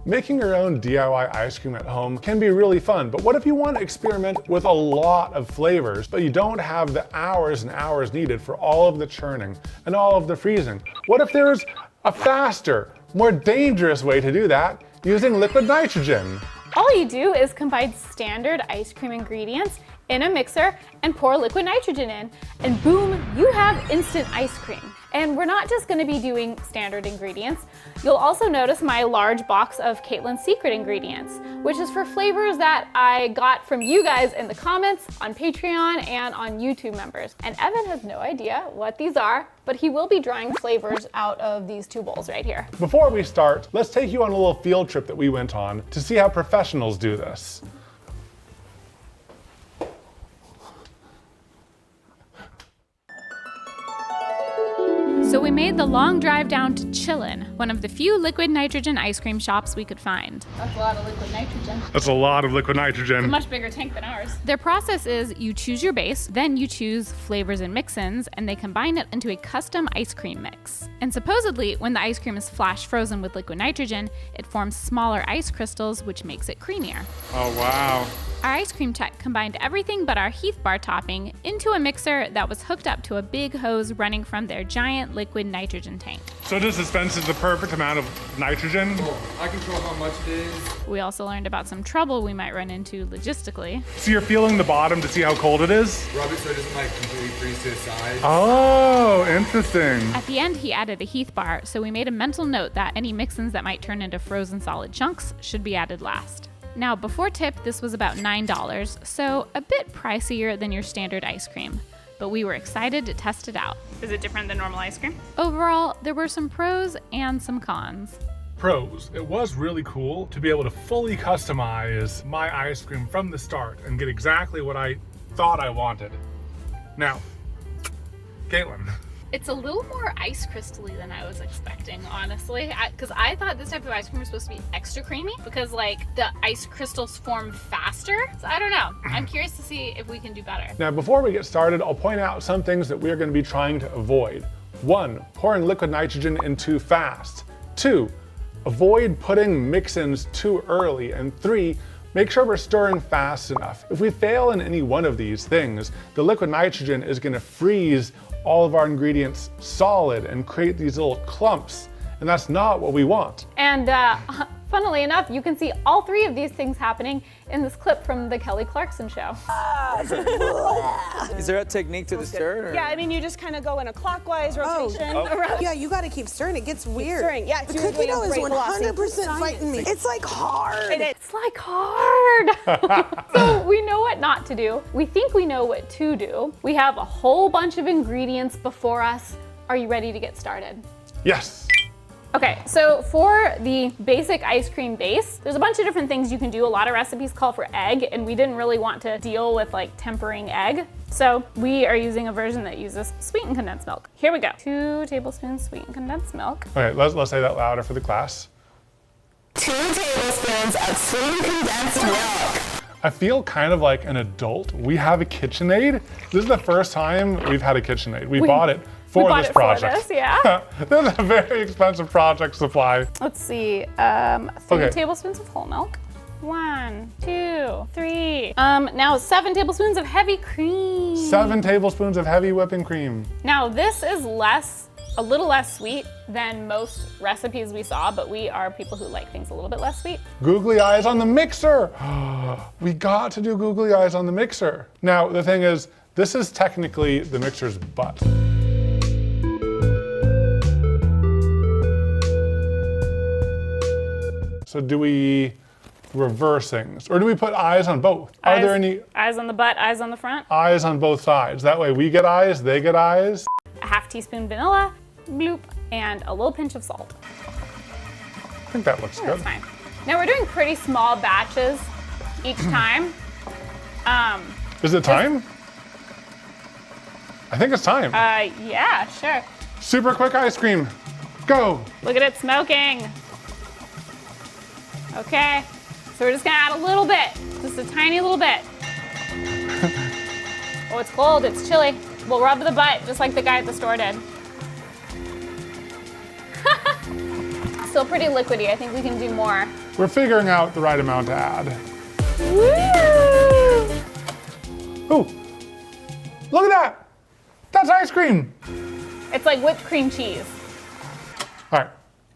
Making your own DIY ice cream at home can be really fun, but what if you want to experiment with a lot of flavors, but you don't have the hours and hours needed for all of the churning and all of the freezing? What if there's a faster, more dangerous way to do that using liquid nitrogen? All you do is combine standard ice cream ingredients in a mixer and pour liquid nitrogen in, and boom, you have instant ice cream. And we're not just gonna be doing standard ingredients. You'll also notice my large box of Katelyn's secret ingredients, which is for flavors that I got from you guys in the comments, on Patreon, and on YouTube members. And Evan has no idea what these are, but he will be drawing flavors out of these two bowls right here. Before we start, let's take you on a little field trip that we went on to see how professionals do this. So we made the long drive down to Chillin', one of the few liquid nitrogen ice cream shops we could find. That's a lot of liquid nitrogen. That's a lot of liquid nitrogen. It's a much bigger tank than ours. Their process is you choose your base, then you choose flavors and mix-ins, and they combine it into a custom ice cream mix. And supposedly, when the ice cream is flash frozen with liquid nitrogen, it forms smaller ice crystals, which makes it creamier. Oh, wow. Our ice cream tech combined everything but our Heath bar topping into a mixer that was hooked up to a big hose running from their giant liquid nitrogen tank. So this dispenses the perfect amount of nitrogen? I control how much it is. We also learned about some trouble we might run into logistically. So you're feeling the bottom to see how cold it is? Rub it so it doesn't like completely freeze to the side. Oh, interesting. At the end, he added a Heath bar, so we made a mental note that any mix-ins that might turn into frozen solid chunks should be added last. Now, before tip, this was about $9, so a bit pricier than your standard ice cream, but we were excited to test it out. Is it different than normal ice cream? Overall, there were some pros and some cons. Pros, it was really cool to be able to fully customize my ice cream from the start and get exactly what I thought I wanted. Now, Katelyn. It's a little more ice crystally than I was expecting, honestly, because I thought this type of ice cream was supposed to be extra creamy because like the ice crystals form faster. So I don't know. I'm curious to see if we can do better. Now, before we get started, I'll point out some things that we're going to be trying to avoid. 1, pouring liquid nitrogen in too fast. 2, avoid putting mix-ins too early. And 3, make sure we're stirring fast enough. If we fail in any one of these things, the liquid nitrogen is going to freeze all of our ingredients solid and create these little clumps, and that's not what we want. And funnily enough, you can see all 3 of these things happening in this clip from the Kelly Clarkson show. Is there a technique to the stir? Or? Yeah, I mean, you just kind of go in a clockwise rotation. Around. Yeah, you gotta keep stirring. It gets weird. Stirring. Yeah, it's the cookie dough is great 100% fighting me. It's like hard. It's like hard. So we know what not to do. We think we know what to do. We have a whole bunch of ingredients before us. Are you ready to get started? Yes. Okay, so for the basic ice cream base, there's a bunch of different things you can do. A lot of recipes call for egg, and we didn't really want to deal with like tempering egg. So we are using a version that uses sweetened condensed milk. Here we go. 2 tablespoons sweetened condensed milk. Okay, let's say that louder for the class. 2 tablespoons of sweetened condensed milk. I feel kind of like an adult. We have a KitchenAid. This is the first time we've had a KitchenAid. We bought it for this project. For this, yeah. This is a very expensive project supply. Let's see, 3 tablespoons of whole milk. 1, 2, 3. Now 7 tablespoons of heavy cream. 7 tablespoons of heavy whipping cream. Now this is a little less sweet than most recipes we saw, but we are people who like things a little bit less sweet. Googly eyes on the mixer. We got to do googly eyes on the mixer. Now the thing is, this is technically the mixer's butt. So do we reverse things? Or do we put eyes on both? Are there any eyes on the butt, eyes on the front? Eyes on both sides. That way we get eyes, they get eyes. A half teaspoon vanilla, bloop, and a little pinch of salt. I think that looks good. That's fine. Now we're doing pretty small batches each time. Is it time? I think it's time. Yeah, sure. Super quick ice cream. Go. Look at it smoking. Okay, so we're just gonna add a little bit, just a tiny little bit. Oh, it's cold, it's chilly. We'll rub the butt, just like the guy at the store did. So still pretty liquidy. I think we can do more. We're figuring out the right amount to add. Woo! Ooh, look at that. That's ice cream. It's like whipped cream cheese. All right,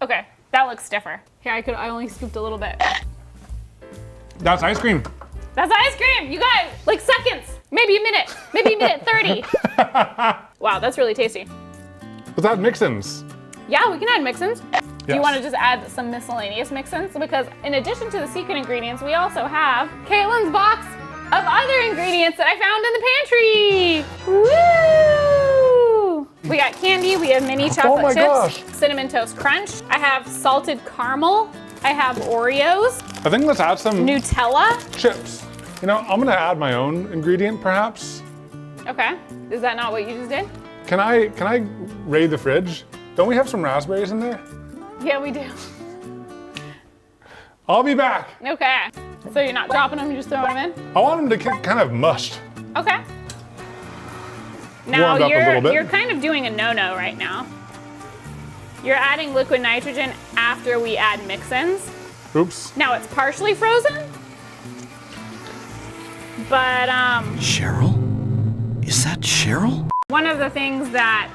Okay, that looks stiffer. Here, I only scooped a little bit. that's ice cream. That's ice cream. You got like seconds, maybe a minute 30. Wow, that's really tasty. Let's add mix-ins. Yeah, we can add mix-ins. Do you Yes. want to just add some miscellaneous mix-ins? Because in addition to the secret ingredients, we also have Katelyn's box of other ingredients that I found in the pantry. Woo! We got candy, we have mini chocolate my chips, gosh. cinnamon toast crunch. I have salted caramel. I have Oreos, I think let's add some Nutella. chips. You know, I'm gonna add my own ingredient perhaps. Okay, is that not what you just did? Can I raid the fridge? Don't we have some raspberries in there? Yeah, we do. I'll be back. Okay, so you're not dropping them, you're just throwing them in? I want them to get kind of mushed. Okay. Now Warmed up a little bit. you're kind of doing a no-no right now. You're adding liquid nitrogen after we add mix-ins. Oops. Now it's partially frozen, but Cheryl? Is that Cheryl? one of the things that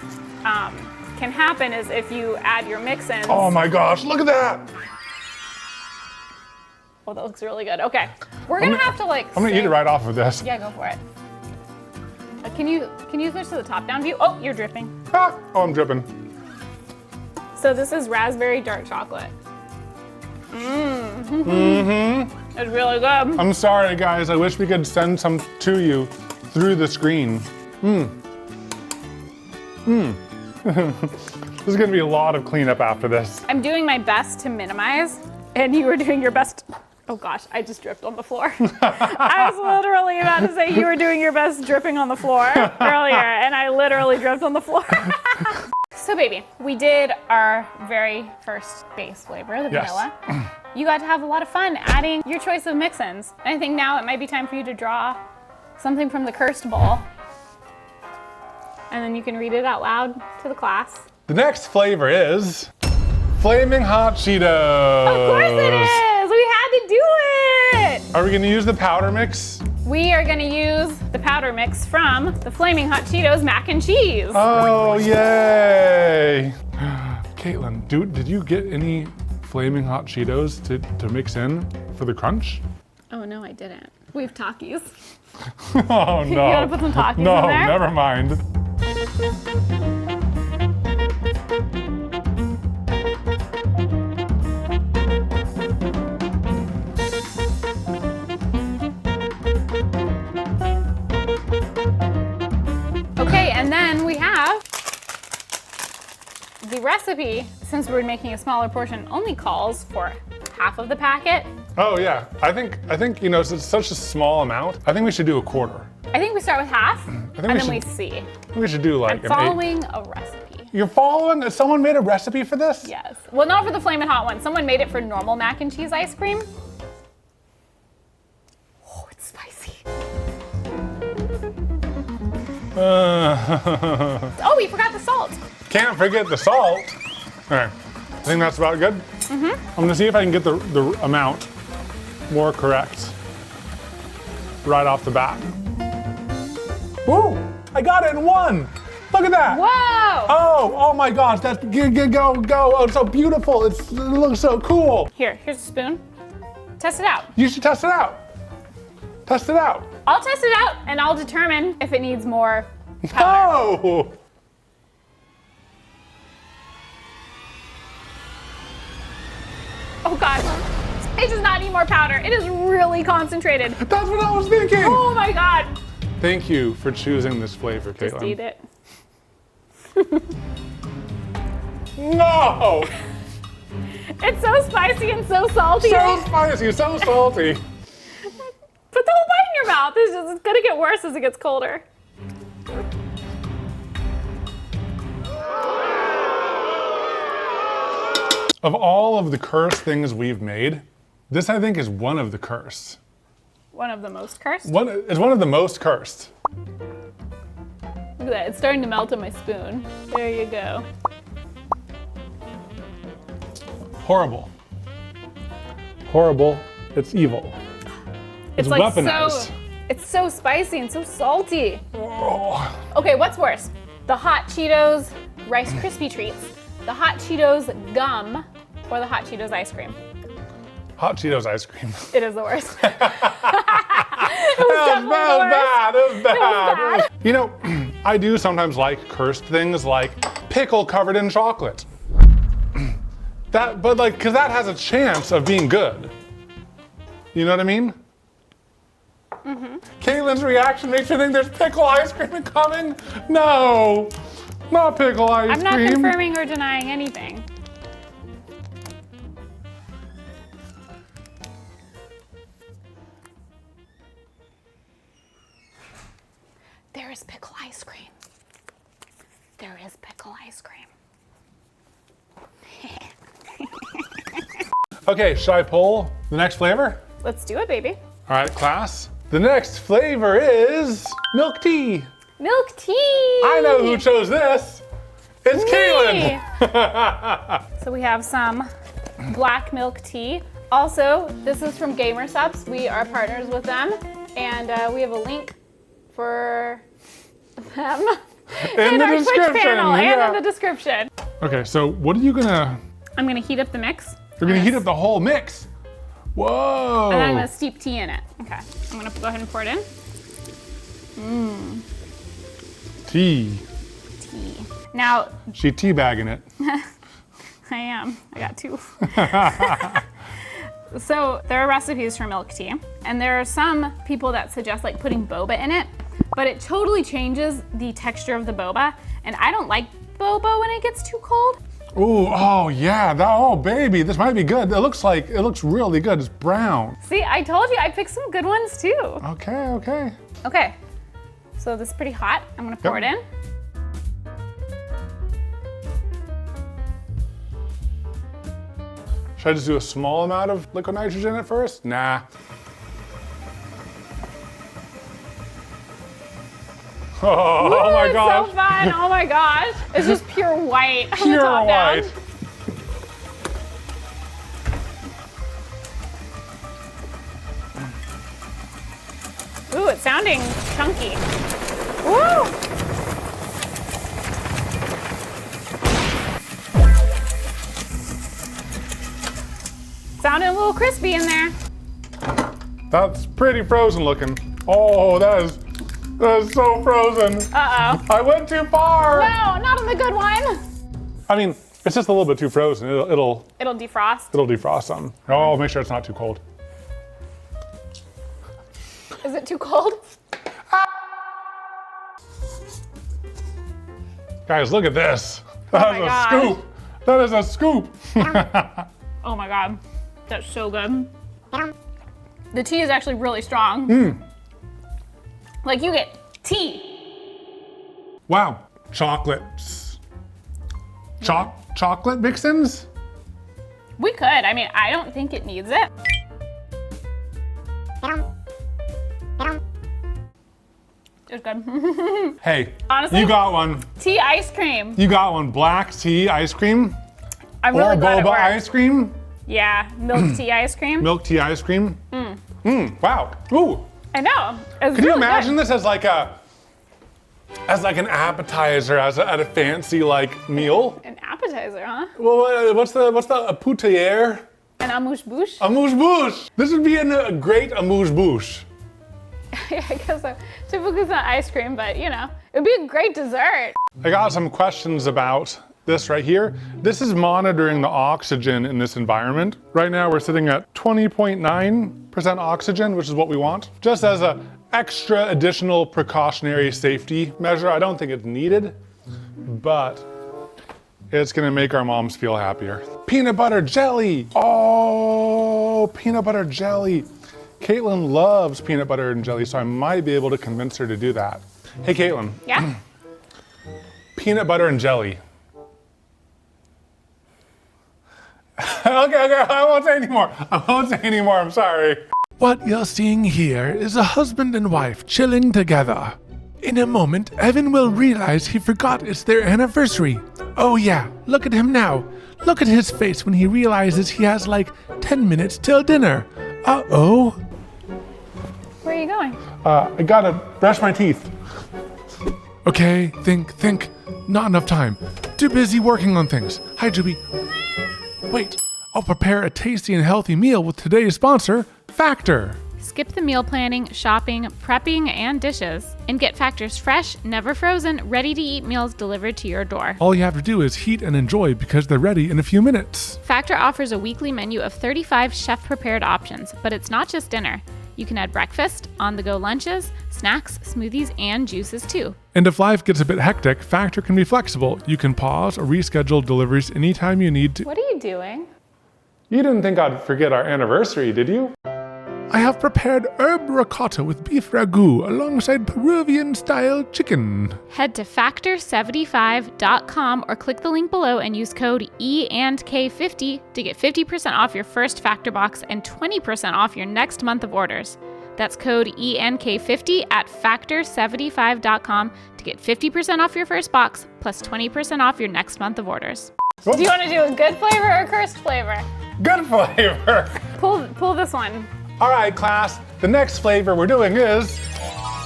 can happen is if you add your mix-ins. Oh my gosh, look at that. Oh, that looks really good. Okay, we're gonna have to like. I'm gonna eat it right off of this. Yeah, go for it. Can you switch to the top-down view? Oh, you're dripping. Ah, oh, I'm dripping. So this is raspberry dark chocolate. Mm-hmm. It's really good. I'm sorry, guys. I wish we could send some to you through the screen. This is gonna be a lot of cleanup after this. I'm doing my best to minimize, and you were doing your best. Oh gosh, I just dripped on the floor. I was literally about to say you were doing your best dripping on the floor earlier, and I literally dripped on the floor. So baby, we did our very first base flavor, the Yes. vanilla. You got to have a lot of fun adding your choice of mix-ins. And I think now it might be time for you to draw something from the cursed bowl. And then you can read it out loud to the class. The next flavor is Flaming Hot Cheetos. Of course it is! We had to do it! Are we gonna use the powder mix? We are gonna use the powder mix from the Flaming Hot Cheetos mac and cheese. Oh, yay! Katelyn, did you get any Flaming Hot Cheetos to mix in for the crunch? Oh no, I didn't. We have Takis. Oh no. You wanna put some Takis no, in there? never mind. Okay, and then we have the recipe, since we're making a smaller portion, only calls for half of the packet. Oh yeah, I think you know, it's such a small amount. I think we should do a quarter. I think we start with half, and then we should- see. We should do like I'm an 8. following a recipe. You're following? Someone made a recipe for this? Yes. Well, not for the Flamin' Hot one. Someone made it for normal mac and cheese ice cream. Oh, it's spicy. Oh, we forgot the salt. Can't forget the salt. All right, I think that's about good. I'm gonna see if I can get the amount more correct right off the bat. Woo! I got it in one. Look at that. Whoa! Oh my gosh, that's go. Oh, it's so beautiful. It looks so cool. Here's a spoon. Test it out. You should test it out. Test it out. I'll test it out, and I'll determine if it needs more powder. Oh! Oh God, it does not need more powder. It is really concentrated. That's what I was thinking. Oh my God. Thank you for choosing this flavor, Katelyn. Just eat it. No! It's so spicy and so salty. So spicy, so salty. Put the whole bite in your mouth. It's gonna get worse as it gets colder. Of all of the cursed things we've made, this I think is one of the cursed. One of the most cursed. It's one of the most cursed. Look at that. It's starting to melt in my spoon. There you go. Horrible. Horrible. It's evil. It's like weaponized. it's so spicy and so salty. Oh. Okay, what's worse? The Hot Cheetos Rice Krispie treats, the Hot Cheetos gum, or the Hot Cheetos ice cream? Hot Cheetos ice cream. It is the worst. It was bad. You know, I do sometimes like cursed things like pickle covered in chocolate. Cause that has a chance of being good. You know what I mean? Mm-hmm. Katelyn's reaction makes me think there's pickle ice cream coming. No, not pickle ice cream. I'm not confirming or denying anything. There is pickle ice cream. There is pickle ice cream. Okay, should I pull the next flavor? Let's do it, baby. All right, class. The next flavor is milk tea. Milk tea. I know who chose this. It's Me. Katelyn. So we have some black milk tea. Also, this is from Gamer Subs. We are partners with them, and we have a link for them in the our Twitch description. panel Yeah. and in the description. Okay, so what are you gonna? I'm gonna heat up the mix. You're gonna heat up the whole mix. Whoa. And then I'm gonna steep tea in it. Okay, I'm gonna go ahead and pour it in. Tea. Tea. Now, She teabagging it. I am. I got two. So there are recipes for milk tea, and there are some people that suggest like putting boba in it, but it totally changes the texture of the boba, and I don't like boba when it gets too cold. Ooh, oh yeah, oh baby, this might be good. It looks really good. It's brown. See, I told you I picked some good ones too. Okay, okay. Okay, so this is pretty hot. I'm gonna pour it in. Should I just do a small amount of liquid nitrogen at first? Nah. Oh, Ooh, my it's gosh. so fun. Oh my gosh. It's just pure white. from the Pure top down. white. Ooh, it's sounding chunky. Woo! Sounding a little crispy in there. That's pretty frozen looking. Oh, that is so frozen. Uh-oh. I went too far. No, not on the good one. I mean, it's just a little bit too frozen. It'll defrost. defrost some. Oh, make sure it's not too cold. Is it too cold? Guys, look at this. That is my a gosh. scoop. That is a scoop. Oh my God, that's so good. The tea is actually really strong. Like you get tea. Wow, chocolates. Chocolate mix-ins? We could, I mean, I don't think it needs it. It's good. Hey, Honestly? you got one. Tea ice cream. You got one. Black tea ice cream I'm or really glad it boba worked. ice cream. Yeah, milk tea ice cream. Milk tea ice cream. Wow. Ooh. I know. It's Can you really imagine good. this as like an appetizer, at a fancy like meal? An appetizer, huh? Well, what's the poutier? An amuse-bouche? Amuse-bouche. This would be a great amuse-bouche. I guess so. Typically it's not ice cream, but you know, it would be a great dessert. I got some questions about this right here. This is monitoring the oxygen in this environment. Right now we're sitting at 20.9% oxygen, which is what we want. Just as an extra additional precautionary safety measure. I don't think it's needed, but it's gonna make our moms feel happier. Peanut butter jelly. Oh, peanut butter jelly. Katelyn loves peanut butter and jelly, so I might be able to convince her to do that. Hey, Katelyn. Yeah? Peanut butter and jelly. Okay, I won't say anymore. I'm sorry. What you're seeing here is a husband and wife chilling together. In a moment, Evan will realize he forgot it's their anniversary. Oh yeah, look at him now. Look at his face when he realizes he has like 10 minutes till dinner. Uh-oh. Where are you going? I gotta brush my teeth. Okay, think. Not enough time. Too busy working on things. Hi, Juby. Wait, I'll prepare a tasty and healthy meal with today's sponsor, Factor. Skip the meal planning, shopping, prepping, and dishes, and get Factor's fresh, never frozen, ready-to-eat meals delivered to your door. All you have to do is heat and enjoy because they're ready in a few minutes. Factor offers a weekly menu of 35 chef-prepared options, but it's not just dinner. You can add breakfast, on-the-go lunches, snacks, smoothies, and juices too. And if life gets a bit hectic, Factor can be flexible. You can pause or reschedule deliveries anytime you need to. What are you doing? You didn't think I'd forget our anniversary, did you? I have prepared herb ricotta with beef ragu alongside Peruvian-style chicken. Head to factor75.com or click the link below and use code E&K50 to get 50% off your first Factor box and 20% off your next month of orders. That's code ENK50 at factor75.com to get 50% off your first box plus 20% off your next month of orders. Do you want to do a good flavor or a cursed flavor? Good flavor. Pull this one. All right, class. The next flavor we're doing is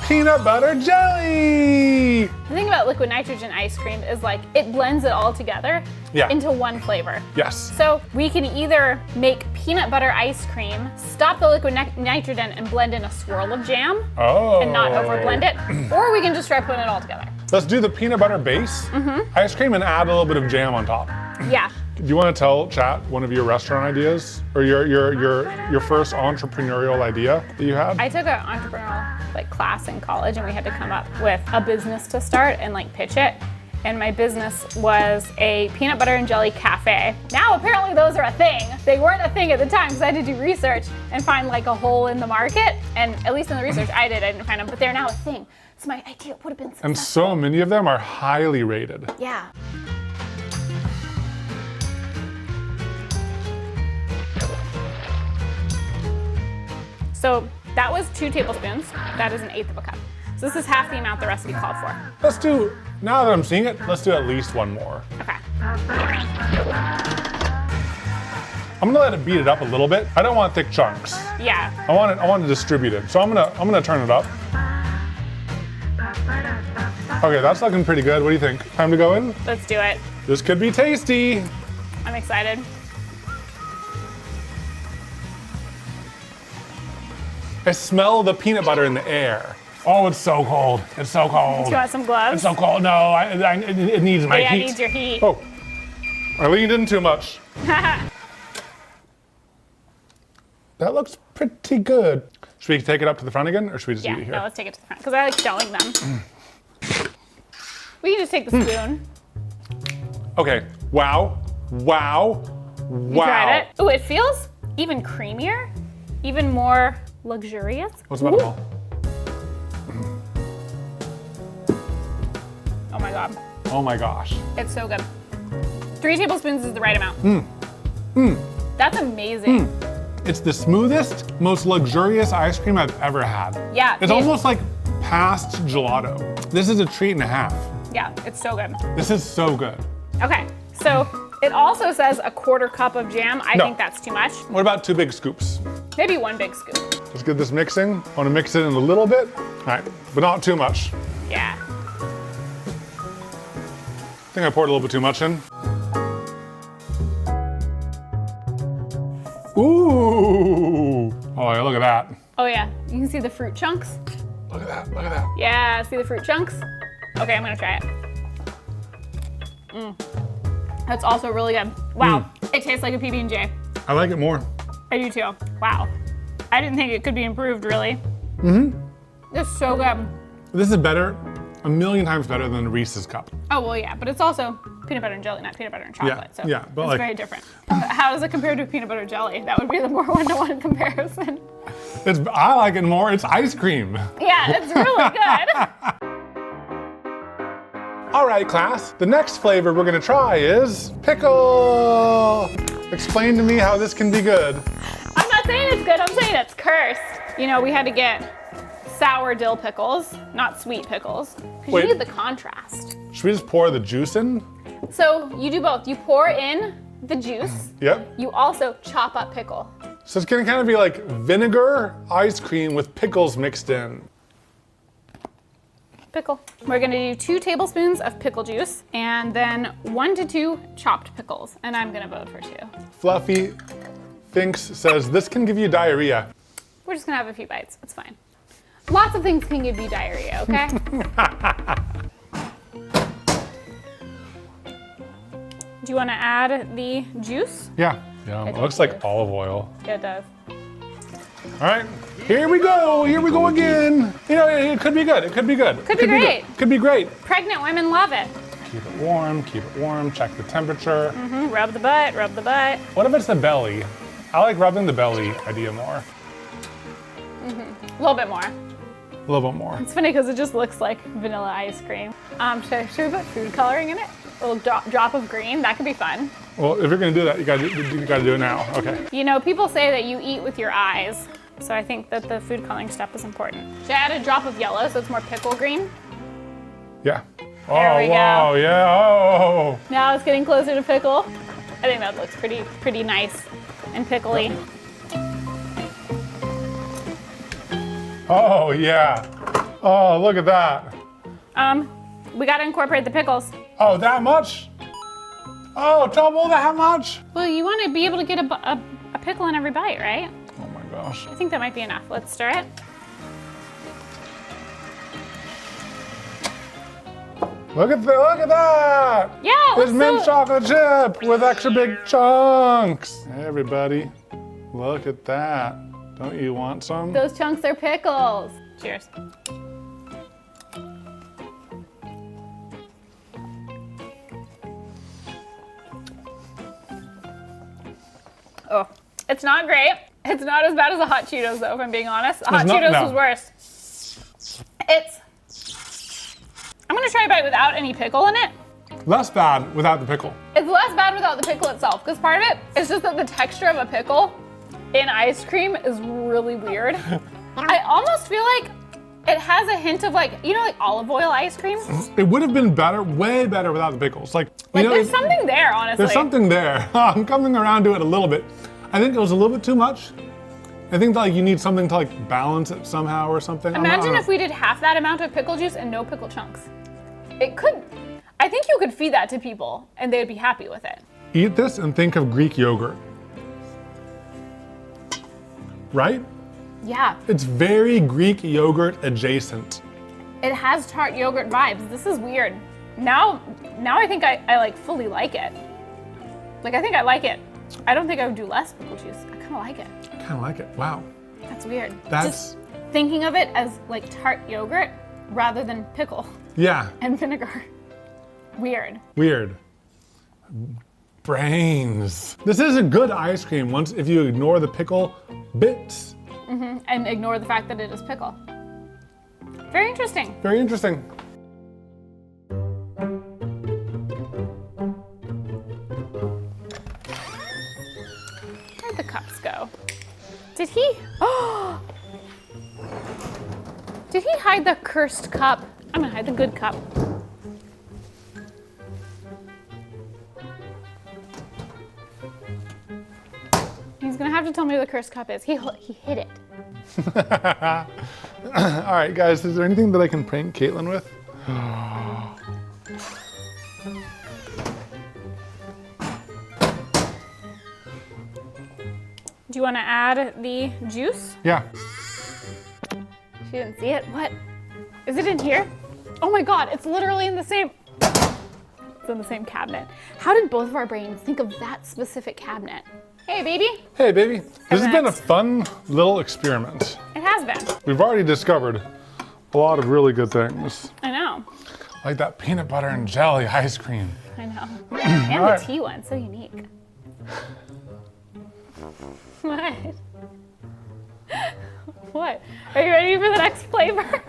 peanut butter jelly. The thing about liquid nitrogen ice cream is like it blends it all together into one flavor. Yes. So we can either make peanut butter ice cream, stop the liquid nitrogen and blend in a swirl of jam and not overblend it, or we can just try putting it all together. Let's do the peanut butter base ice cream and add a little bit of jam on top. Yeah. Do you want to tell chat one of your restaurant ideas or your first entrepreneurial idea that you had? I took an entrepreneurial class in college and we had to come up with a business to start and pitch it. And my business was a peanut butter and jelly cafe. Now apparently those are a thing. They weren't a thing at the time because I had to do research and find a hole in the market. And at least in the research I didn't find them, but they're now a thing. So my idea would have been successful. And so many of them are highly rated. Yeah. So that was 2 tablespoons. That is 1/8 of a cup. So this is half the amount the recipe called for. Let's do, now that I'm seeing it, let's do at least one more. Okay. I'm gonna let it beat it up a little bit. I don't want thick chunks. Yeah. I want it distributed. So I'm gonna turn it up. Okay, that's looking pretty good. What do you think? Time to go in? Let's do it. This could be tasty. I'm excited. I smell the peanut butter in the air. Oh, it's so cold. It's so cold. Do you want some gloves? It's so cold. No, it needs my heat. Yeah, it needs your heat. Oh, I leaned in too much. That looks pretty good. Should we take it up to the front again, or should we just eat it here? No, let's take it to the front, because I like showing them. We can just take the spoon. Okay, wow. You tried it? Ooh, it feels even creamier, even more luxurious. What's about it all? Oh my God. Oh my gosh. It's so good. 3 tablespoons is the right amount. That's amazing. It's the smoothest, most luxurious ice cream I've ever had. Yeah. It's almost like past gelato. This is a treat and a half. Yeah, it's so good. This is so good. Okay, so it also says 1/4 cup of jam. I think that's too much. What about 2 big scoops? Maybe 1 big scoop. Let's get this mixing. I want to mix it in a little bit. All right, but not too much. Yeah. I think I poured a little bit too much in. Ooh. Oh, yeah, look at that. Oh yeah, you can see the fruit chunks. Look at that, look at that. Yeah, see the fruit chunks? Okay, I'm gonna try it. That's also really good. Wow, it tastes like a PB&J. I like it more. I do too. Wow. I didn't think it could be improved, really. It's so good. This is better, a million times better than Reese's cup. Oh, well, yeah, but it's also peanut butter and jelly, not peanut butter and chocolate. So yeah, but it's very different. How does it compare to peanut butter jelly? That would be the more one-to-one comparison. I like it more, it's ice cream. Yeah, it's really good. All right, class, the next flavor we're gonna try is pickle. Explain to me how this can be good. I'm not saying it's good, I'm saying it's cursed. You know, we had to get sour dill pickles, not sweet pickles, because you need the contrast. Should we just pour the juice in? So you do both. You pour in the juice. Yep. You also chop up pickle. So it's gonna kind of be like vinegar ice cream with pickles mixed in. Pickle. We're gonna do 2 tablespoons of pickle juice and then 1 to 2 chopped pickles. And I'm gonna vote for 2. Fluffy says this can give you diarrhea. We're just gonna have a few bites. It's fine. Lots of things can give you diarrhea, okay? Do you want to add the juice? Yeah. Yeah. It looks like olive oil. Yeah, it does. All right. Here we go. Here we go again. You know, it could be good. It could be good. Could be great. Could be great. Pregnant women love it. Keep it warm. Keep it warm. Check the temperature. Rub the butt. Rub the butt. What if it's the belly? I like rubbing the belly idea more. A little bit more. A little bit more. It's funny because it just looks like vanilla ice cream. Should we put food coloring in it? A little drop of green. That could be fun. Well, if you're gonna do that, you gotta do it now. Okay. You know, people say that you eat with your eyes, so I think that the food coloring step is important. Should I add a drop of yellow so it's more pickle green? Yeah. There we go. Wow. Yeah. Oh. Now it's getting closer to pickle. I think that looks pretty nice and pickly. Oh yeah. Oh, look at that. We gotta incorporate the pickles. Oh, that much? Oh, double that much? Well, you want to be able to get a pickle in every bite, right? Oh my gosh. I think that might be enough. Let's stir it. Look at that! Yeah, It's mint chocolate chip with extra big chunks. Hey, everybody, look at that. Don't you want some? Those chunks are pickles. Cheers. Oh, it's not great. It's not as bad as the hot Cheetos though, if I'm being honest. The hot Cheetos was worse. I'm gonna try a bite without any pickle in it. Less bad without the pickle. It's less bad without the pickle itself, because part of it is just that the texture of a pickle in ice cream is really weird. I almost feel like it has a hint of like olive oil ice cream. It would have been better, way better without the pickles. There's something there, honestly. There's something there. I'm coming around to it a little bit. I think it was a little bit too much. I think that you need something to balance it somehow or something. Imagine if we did half that amount of pickle juice and no pickle chunks. I think you could feed that to people and they'd be happy with it. Eat this and think of Greek yogurt. Right? Yeah. It's very Greek yogurt adjacent. It has tart yogurt vibes. This is weird. Now I think I fully like it. I think I like it. I don't think I would do less pickle juice. I kind of like it. I kind of like it. Wow. That's weird. That's just thinking of it as tart yogurt rather than pickle. Yeah. And vinegar. Weird. Weird. Brains. This is a good ice cream if you ignore the pickle bits. And ignore the fact that it is pickle. Very interesting. Very interesting. Where'd the cups go? Did he? Oh! Did he hide the cursed cup? I'm gonna hide the good cup. He's gonna have to tell me where the cursed cup is. He hid it. All right, guys, is there anything that I can prank Katelyn with? Do you want to add the juice? Yeah. She didn't see it. What? Is it in here? Oh my God, it's literally in the same. It's in the same cabinet. How did both of our brains think of that specific cabinet? Hey, baby. Hey, baby. This has been a next? fun little experiment. It has been. We've already discovered a lot of really good things. I know. Like that peanut butter and jelly ice cream. I know. And All right. the tea one, so unique. What? What? Are you ready for the next flavor?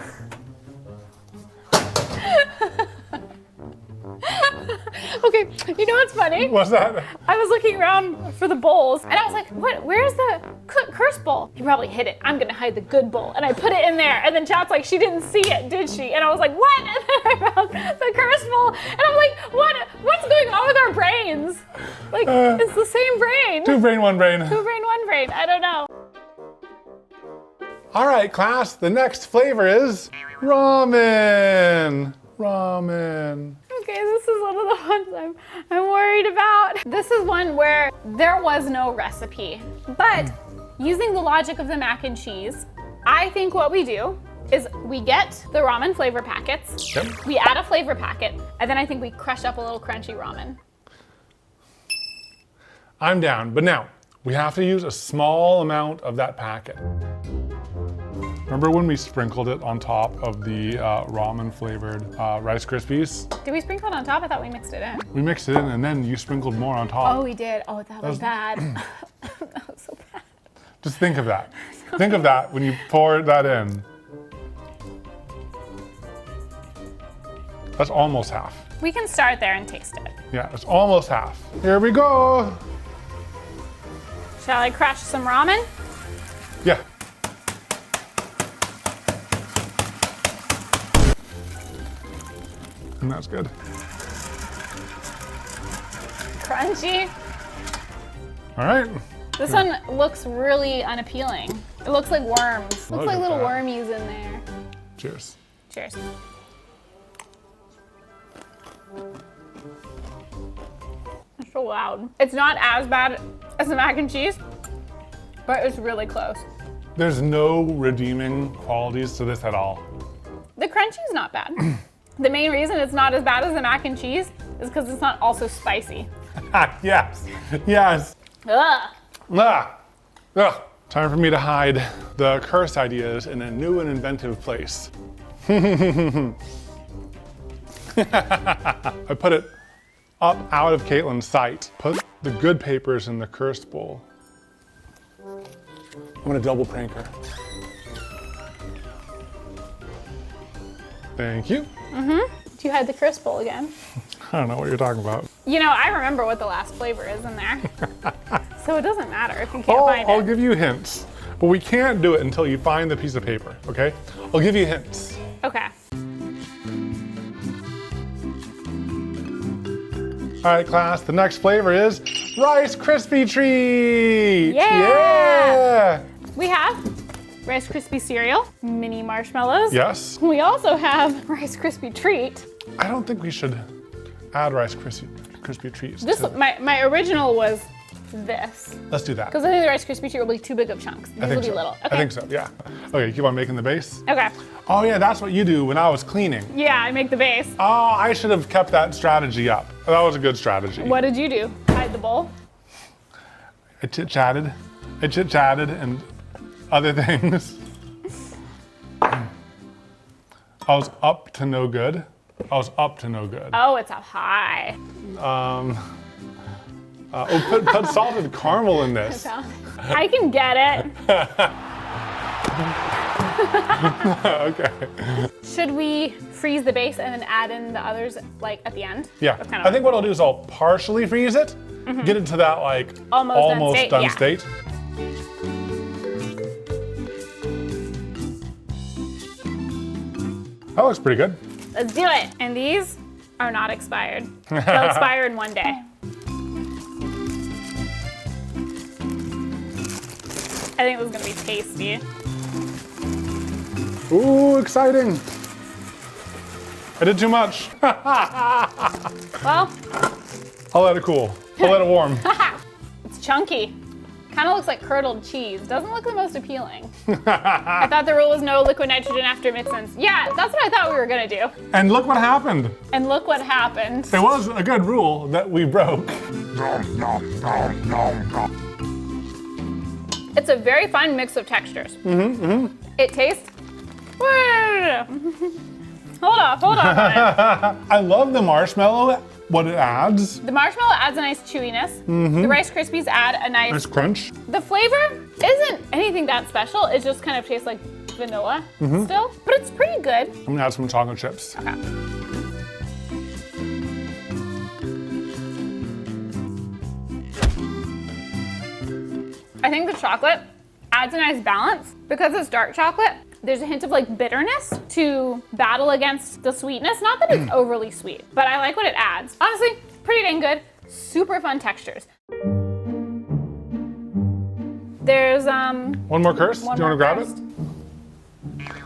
Okay, you know what's funny? What's that? I was looking around for the bowls and I was like, what, where's the cursed bowl? He probably hid it. I'm gonna hide the good bowl. And I put it in there and then Chat's like, she didn't see it, did she? And I was like, what? And then I found the cursed bowl and I'm like, what's going on with our brains? Like, it's the same brain. Two brain, one brain. Two brain, one brain, I don't know. All right, class, the next flavor is ramen. Ramen. Okay, this is one of the ones I'm worried about. This is one where there was no recipe, but using the logic of the mac and cheese, I think what we do is we get the ramen flavor packets, Yep. we add a flavor packet, and then I think we crush up a little crunchy ramen. I'm down, but now we have to use a small amount of that packet. Remember when we sprinkled it on top of the ramen flavored Rice Krispies? Did we sprinkle it on top? I thought we mixed it in. We mixed it in and then you sprinkled more on top. Oh, we did. Oh, that was bad. That was so bad. Just think of that. Think of that when you pour that in. That's almost half. We can start there and taste it. Yeah, it's almost half. Here we go. Shall I crush some ramen? Yeah. And that's good. Crunchy. All right. This one looks really unappealing. It looks like worms. Look Looks like at little that. wormies in there. Cheers. Cheers. It's so loud. It's not as bad as the mac and cheese, but it's really close. There's no redeeming qualities to this at all. The crunchy's not bad. The main reason it's not as bad as the mac and cheese is because it's not also spicy. Yes. Yes. Ugh. Ah. Ugh. Time for me to hide the cursed ideas in a new and inventive place. I put it up out of Katelyn's sight. Put the good papers in the cursed bowl. I'm gonna double prank her. Thank you. Do you hide the crisp bowl again? I don't know what you're talking about. You know, I remember what the last flavor is in there. So it doesn't matter if you can't find I'll it. give you hints, but we can't do it until you find the piece of paper, okay? I'll give you hints. Okay. All right, class, the next flavor is Rice Krispie Treat! Yeah! Yeah! We have Rice Krispie cereal, mini marshmallows. Yes? We also have Rice Krispie treat. I don't think we should add Rice Krispie Treats. This to- my original was this. Let's do that. Because I think the Rice Krispie treat will be too big of chunks. These will be little. Okay. I think so, yeah. Okay, you keep on making the base? Okay. Oh yeah, that's what you do when I was cleaning. Yeah, I make the base. Oh, I should have kept that strategy up. That was a good strategy. What did you do? Hide the bowl? I chit-chatted and other things. I was up to no good. Oh, it's up high. Put salted caramel in this. I can get it. Okay. Should we freeze the base and then add in the others like at the end? Yeah. That's kind of I think what I'll do is I'll partially freeze it, get it to that like Almost done done state, state. That looks pretty good. Let's do it. And these are not expired. They'll expire in one day. I think this is gonna be tasty. Ooh, exciting. I did too much. Well, I'll let it cool. I'll let it warm. it's chunky. Kind of looks like curdled cheese. Doesn't look the most appealing. I thought the rule was no liquid nitrogen after mix-ins. Yeah, that's what I thought we were gonna do. And look what happened. And look what happened. It was a good rule that we broke. It's a very fun mix of textures. It tastes. Hold off on it. I love the marshmallow, what it adds. The marshmallow adds a nice chewiness. The Rice Krispies add a nice. Nice crunch. The flavor isn't anything that special. It just kind of tastes like vanilla still, but it's pretty good. I'm gonna add some chocolate chips. Okay. I think the chocolate adds a nice balance. Because it's dark chocolate, there's a hint of like bitterness to battle against the sweetness. Not that it's overly sweet, but I like what it adds. Honestly, pretty dang good. Super fun textures. There's One more curse. Do you want to grab it?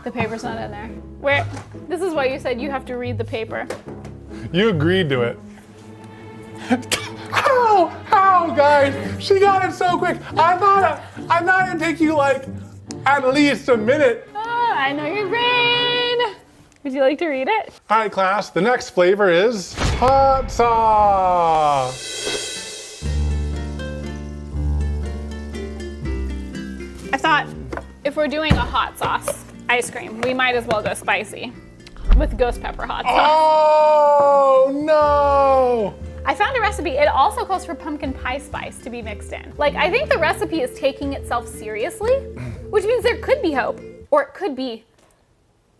The paper's not in there. Where? This is why you said you have to read the paper. You agreed to it. How, guys? She got it so quick. I thought it'd take you like at least a minute. Oh, I know your brain. Would you like to read it? All right, class. The next flavor is hot sauce. I thought if we're doing a hot sauce ice cream, we might as well go spicy with ghost pepper hot sauce. Oh no! I found a recipe. It also calls for pumpkin pie spice to be mixed in. Like, I think the recipe is taking itself seriously, which means there could be hope, or it could be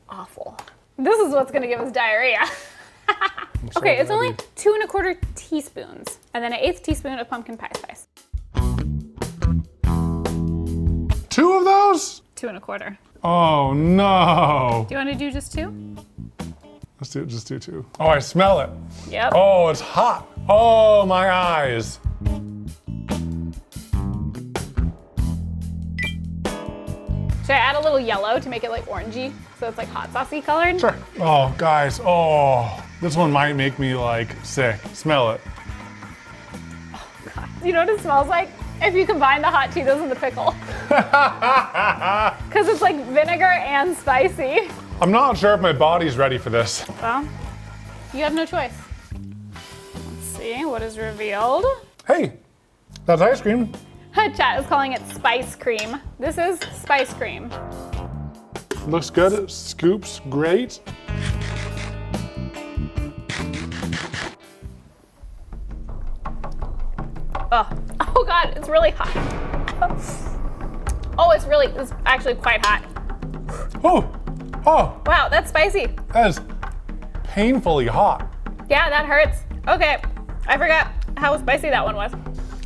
awful. This is what's gonna give us diarrhea. Okay, it's only 2 1/4 teaspoons, and then an 1/8 teaspoon of pumpkin pie spice. 2 of those? 2 1/4. Oh no! Do you want to do just 2? Let's do it. Just do 2. Oh, I smell it. Yep. Oh, it's hot. Oh, my eyes. Should I add a little yellow to make it like orangey, so it's like hot saucy colored? Sure. Oh, guys. Oh, this one might make me like sick. Smell it. You know what it smells like? If you combine the hot Cheetos and the pickle. Because it's like vinegar and spicy. I'm not sure if my body's ready for this. Well, you have no choice. Let's see what is revealed. Hey, that's ice cream. Chat is calling it spice cream. This is spice cream. Looks good. It scoops great. Oh God, it's really hot. Oh, it's actually quite hot. Oh, oh, Wow, that's spicy. that is painfully hot. Yeah, that hurts. Okay, I forgot how spicy that one was.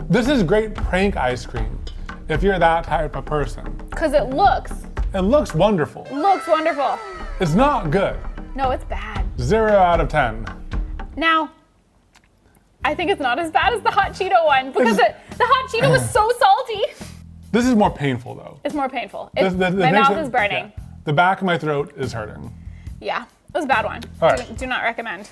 This is great prank ice cream if you're that type of person. Because it looks wonderful. wonderful. It's not good. No, it's bad. 0 out of 10. Now, I think it's not as bad as the hot Cheeto one because the hot Cheeto was so salty. This is more painful though. It's more painful. The My mouth is burning. yeah. The back of my throat is hurting. Yeah, it was a bad one. All right. Do not recommend.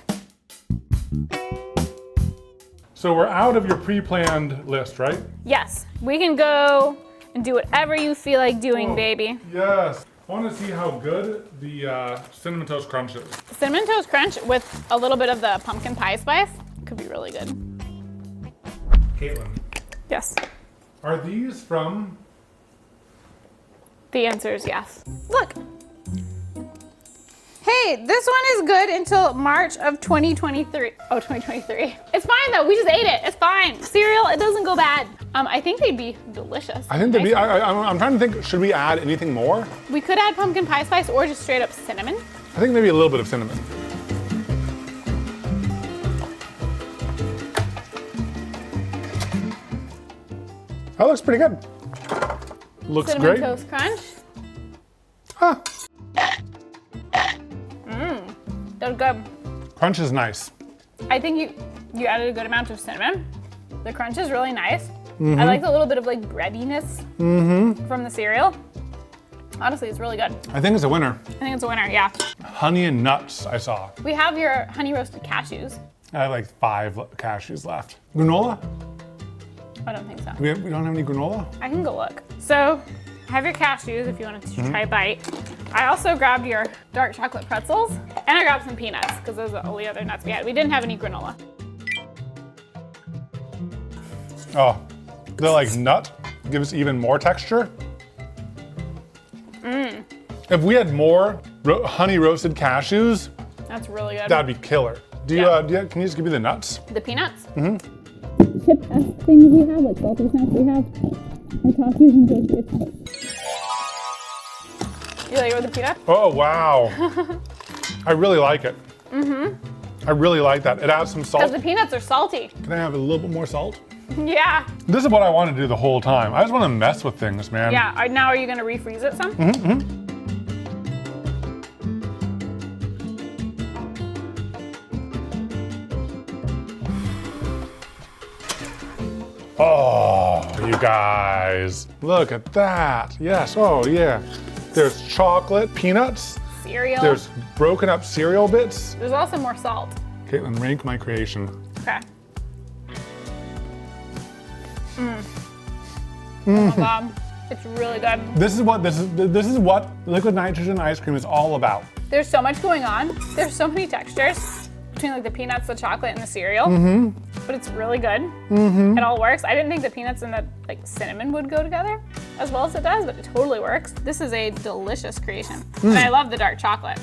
So we're out of your pre-planned list, right? Yes, we can go and do whatever you feel like doing, Oh, baby. Yes. I want to see how good the Cinnamon Toast Crunch is. Cinnamon Toast Crunch with a little bit of the pumpkin pie spice could be really good. Katelyn, Yes, are these from? the answer is yes. Look. Hey, this one is good until March of 2023. Oh, 2023. It's fine though, we just ate it. It's fine. Cereal, it doesn't go bad. I think they'd be delicious. I think they'd be. I'm trying to think. Should we add anything more? We could add pumpkin pie spice or just straight up cinnamon. I think maybe a little bit of cinnamon. That looks pretty good. Looks Cinnamon great. Toast Crunch. Huh. That's good. Crunch is nice. I think you added a good amount of cinnamon. The crunch is really nice. I like the little bit of like breadiness from the cereal. Honestly, it's really good. I think it's a winner. I think it's a winner, yeah. Honey and nuts, I saw. We have your honey roasted cashews. I have like 5 cashews left. Granola? I don't think so. We don't have any granola? I can go look. So, have your cashews if you wanted to try a bite. I also grabbed your dark chocolate pretzels, and I grabbed some peanuts, because those are the only other nuts we had. We didn't have any granola. Oh, the like nut gives even more texture. If we had more honey roasted cashews, That's really good. that'd be killer. Do you, Yeah. can you just give me the nuts? The peanuts? chip things we have, like salty snacks we have, and Takis and biscuits. You like it with the peanut? Oh, wow. I really like it. I really like that. It adds some Because salt. the peanuts are salty. Can I have a little bit more salt? Yeah. This is what I want to do the whole time. I just want to mess with things, man. Yeah. Now are you gonna refreeze it some? Oh, you guys, look at that. Yes, oh yeah. There's chocolate, peanuts. Cereal. There's broken up cereal bits. There's also more salt. Katelyn, rank my creation. Okay. Oh my God. It's really good. This is what liquid nitrogen ice cream is all about. There's so much going on. There's so many textures between like the peanuts, the chocolate, and the cereal. But it's really good. It all works. I didn't think the peanuts and the like cinnamon would go together as well as it does, but it totally works. This is a delicious creation. And I love the dark chocolate.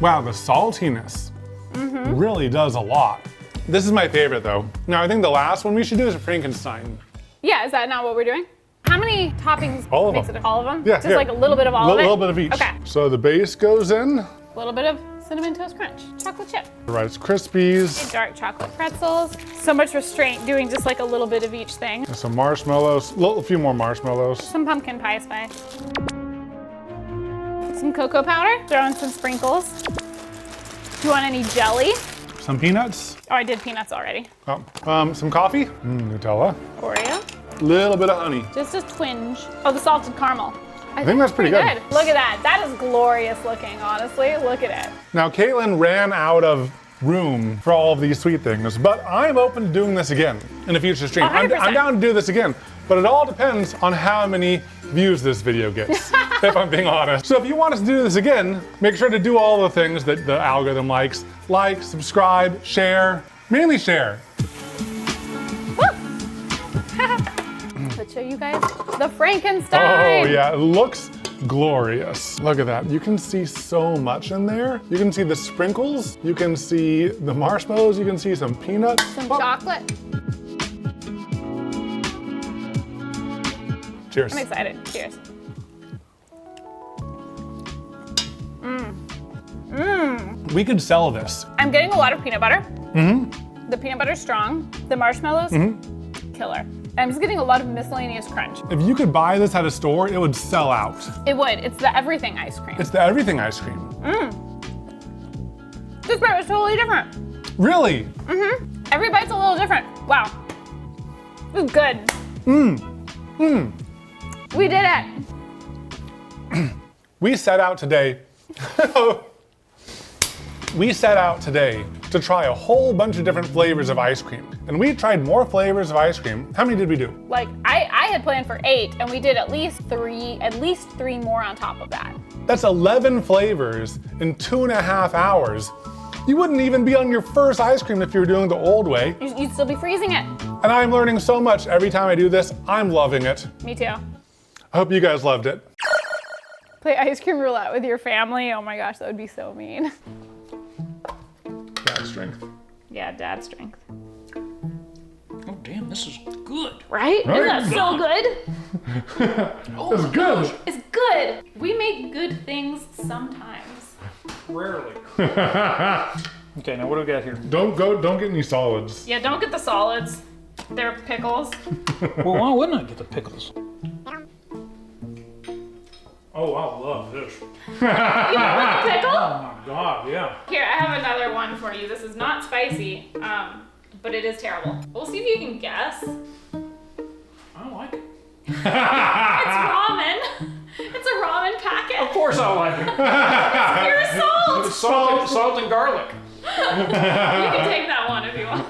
Wow, the saltiness really does a lot. This is my favorite though. Now I think the last one we should do is a Frankenstein. Yeah, is that not what we're doing? How many toppings All of makes them. it? All of them? Yeah, Just here. like a little bit of all of it? A little bit of each. Okay. So the base goes in. A little bit of Cinnamon Toast Crunch, chocolate chip, The Rice Krispies. dark chocolate pretzels. So much restraint doing just like a little bit of each thing. Some marshmallows, a few more marshmallows. Some pumpkin pie spice. Some cocoa powder, throw in some sprinkles. Do you want any jelly? Some peanuts. Oh, I did peanuts already. Oh, some coffee. Nutella. Oreo, Little bit of honey. just a twinge. Oh, the salted caramel. I think that's pretty good. Look at that. That is glorious looking, honestly. Look at it. Now Katelyn ran out of room for all of these sweet things, but I'm open to doing this again in a future stream. I'm 100%. down to do this again, but it all depends on how many views this video gets, if I'm being honest. So if you want us to do this again, make sure to do all the things that the algorithm likes. Like, subscribe, share, mainly share. Let's show you guys the Frankenstein. Oh yeah, it looks glorious. Look at that. You can see so much in there. You can see the sprinkles. You can see the marshmallows. You can see some peanuts. Some chocolate. Cheers. I'm excited. Cheers. We could sell this. I'm getting a lot of peanut butter. The peanut butter's strong. The marshmallows, killer. I'm just getting a lot of miscellaneous crunch. If you could buy this at a store, it would sell out. It would. It's the everything ice cream. It's the everything ice cream. This part was totally different. Really? Every bite's a little different. Wow. This is good. We did it. We set out today. We set out today to try a whole bunch of different flavors of ice cream. And we tried more flavors of ice cream. How many did we do? Like I had planned for 8 and we did at least three more on top of that. That's 11 flavors in 2.5 hours. You wouldn't even be on your first ice cream if you were doing the old way. You'd still be freezing it. And I'm learning so much every time I do this. I'm loving it. Me too. I hope you guys loved it. Play ice cream roulette with your family. Oh my gosh, that would be so mean. Dad strength. Yeah, dad strength. Oh, damn, this is good. Right? Isn't that so good? It's good. It's good. We make good things sometimes. Rarely. Okay, now what do we got here? Don't get any solids. Yeah, don't get the solids. They're pickles. Well, why wouldn't I get the pickles? Oh, I love this. You want the pickle? Oh my God, yeah. Here, I have another one for you. This is not spicy, but it is terrible. We'll see if you can guess. I like it. It's ramen. It's a ramen packet. Of course I like it. Pure salt. It's salt and garlic. You can take that one if you want.